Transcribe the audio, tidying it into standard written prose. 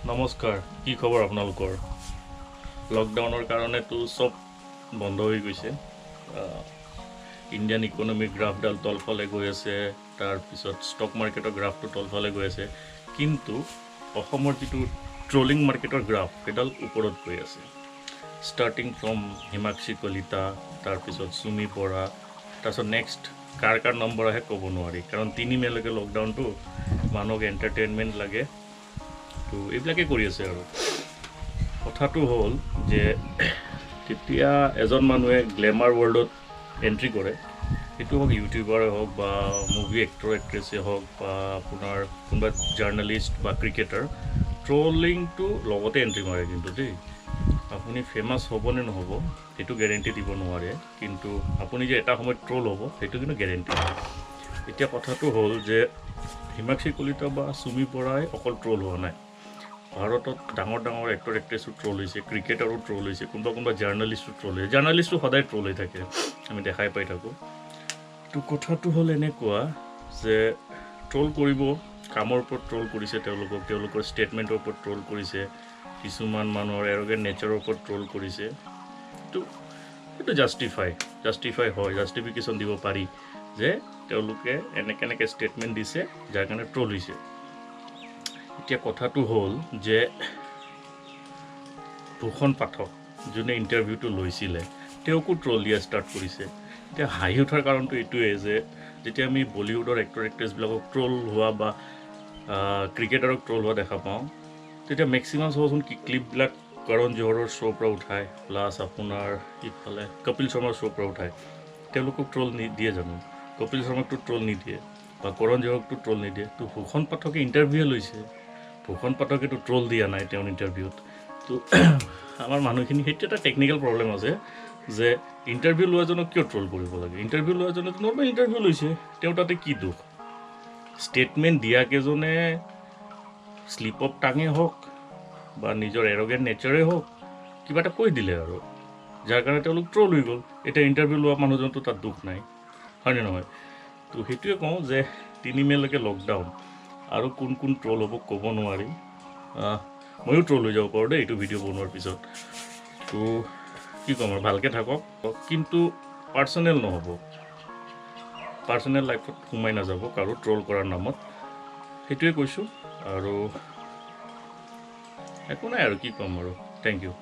নমস্কাৰ কি খবৰ আপোনালোকৰ লকডাউনৰ কাৰণে তো সব বন্ধ হৈ গৈছে ইণ্ডিয়ান ইকনমিক গ্ৰাফডাল তলফালে গৈ আছে তাৰ পিছত ষ্টক মাৰ্কেটৰ গ্ৰাফটো তলফালে গৈ আছে কিন্তু অসমৰ যিটো ট্ৰলিং মাৰ্কেটৰ গ্ৰাফ এডাল ওপৰত গৈ আছে ষ্টাৰ্টিং ফ্ৰম হিমাক্ষী কলিতা তাৰ পিছত সুমি বৰা তাৰপিছত নেক্সট কাৰ নম্বৰ আহে ক'ব নোৱাৰি কাৰণ 3 মেলৈকে লকডাউনটো মানুহক এণ্টাৰটেইনমেণ্ট লাগে তো এইবিলাকে কৰি আছে আৰু কথাটো হ'ল যে তেতিয়া এজন মানুহে গ্লেমাৰ ৱৰ্ল্ডত এণ্ট্ৰি কৰে সেইটো হওক ইউটিউবাৰে হওক বা মুভি এক্টৰ এক্ট্ৰেছে হওক বা আপোনাৰ কোনোবা জাৰ্নেলিষ্ট বা ক্ৰিকেটাৰ ট্ৰলিংটো লগতে এণ্ট্ৰি মাৰে কিন্তু দেই আপুনি ফেমাছ হ'ব নে নহ'ব সেইটো গেৰেণ্টি দিব নোৱাৰে কিন্তু আপুনি যে এটা সময়ত ট্ৰল হ'ব সেইটো কিন্তু গেৰেণ্টি এতিয়া কথাটো হ'ল যে হিমাক্ষী কলিতা বা সুমি বৰাই অকল ট্ৰল হোৱা নাই ভাৰতত ডাঙৰ এক্টৰ এক্ট্ৰেছো ট্ৰল হৈছে ক্ৰিকেটাৰো ট্ৰল হৈছে কোনোবা জাৰ্নেলিষ্টো ট্ৰল হৈছে জাৰ্নেলিষ্টো সদায় ট্ৰল হৈ থাকে আমি দেখাই পাই থাকোঁ তো কথাটো হ'ল এনেকুৱা যে ট্ৰল কৰিব কামৰ ওপৰত ট্ৰল কৰিছে তেওঁলোকৰ ষ্টেটমেণ্টৰ ওপৰত ট্ৰল কৰিছে কিছুমান মানুহৰ এৰগেণ্ট নেচাৰৰ ওপৰত ট্ৰল কৰিছে তো সেইটো জাষ্টিফাই হয় জাষ্টিফিকেশ্যন দিব পাৰি যে তেওঁলোকে এনেকৈ ষ্টেটমেণ্ট দিছে যাৰ কাৰণে ট্ৰল হৈছে এতিয়া কথাটো হ'ল যে ভূষণ পাঠক যোনে ইণ্টাৰভিউটো লৈছিলে তেওঁকো ট্ৰল দিয়া ষ্টাৰ্ট কৰিছে এতিয়া হাঁহি উঠাৰ কাৰণটো এইটোৱে যে যেতিয়া আমি বলিউডৰ এক্টৰ এক্ট্ৰেছবিলাকক ট্ৰল হোৱা বা ক্ৰিকেটাৰক ট্ৰল হোৱা দেখা পাওঁ তেতিয়া মেক্সিমাম চাবচোন কি ক্লিপবিলাক কৰণ জোহৰৰ শ্ব'ৰ পৰা উঠায় প্লাছ আপোনাৰ ইফালে কপিল শৰ্মাৰ শ্ব'ৰ পৰা উঠায় তেওঁলোকক ট্ৰল নিদিয়ে জানো কপিল শৰ্মাকতো ট্ৰল নিদিয়ে বা কৰণ জোহৰকতো ট্ৰল নিদিয়ে তো ভূষণ পাঠকে ইণ্টাৰভিউ লৈছে ভূষণ পাঠকেতো ট্ৰল দিয়া নাই তেওঁৰ ইণ্টাৰভিউত তো আমাৰ মানুহখিনি সেইটো এটা টেকনিকেল প্ৰব্লেম আছে যে ইণ্টাৰভিউ লোৱাজনক কিয় ট্ৰল কৰিব লাগে ইণ্টাৰভিউ লোৱাজনে নৰ্মেল ইণ্টাৰভিউ লৈছে তেওঁ তাতে কি দুখ ষ্টেটমেণ্ট দিয়াকেইজনে শ্লিপ অফ টাঙে হওক বা নিজৰ এৰগেণ্ট নেচাৰে হওক কিবা এটা কৈ দিলে আৰু যাৰ কাৰণে তেওঁলোক ট্ৰল হৈ গ'ল এতিয়া ইণ্টাৰভিউ লোৱা মানুহজনতো তাত দুখ নাই হয়নে নহয় তো সেইটোৱে কওঁ যে 3 মেলৈকে লকডাউন আৰু কোন ট্ৰল হ'ব ক'ব নোৱাৰি ময়ো ট্ৰল হৈ যাব পাৰোঁ দেই এইটো ভিডিঅ' বনোৱাৰ পিছত তো কি ক'ম আৰু ভালকৈ থাকক কিন্তু পাৰ্চনেল নহ'ব পাৰ্চনেল লাইফত সোমাই নাযাব কাৰো ট্ৰল কৰাৰ নামত সেইটোৱে কৈছোঁ আৰু একো নাই আৰু কি ক'ম আৰু থেংক ইউ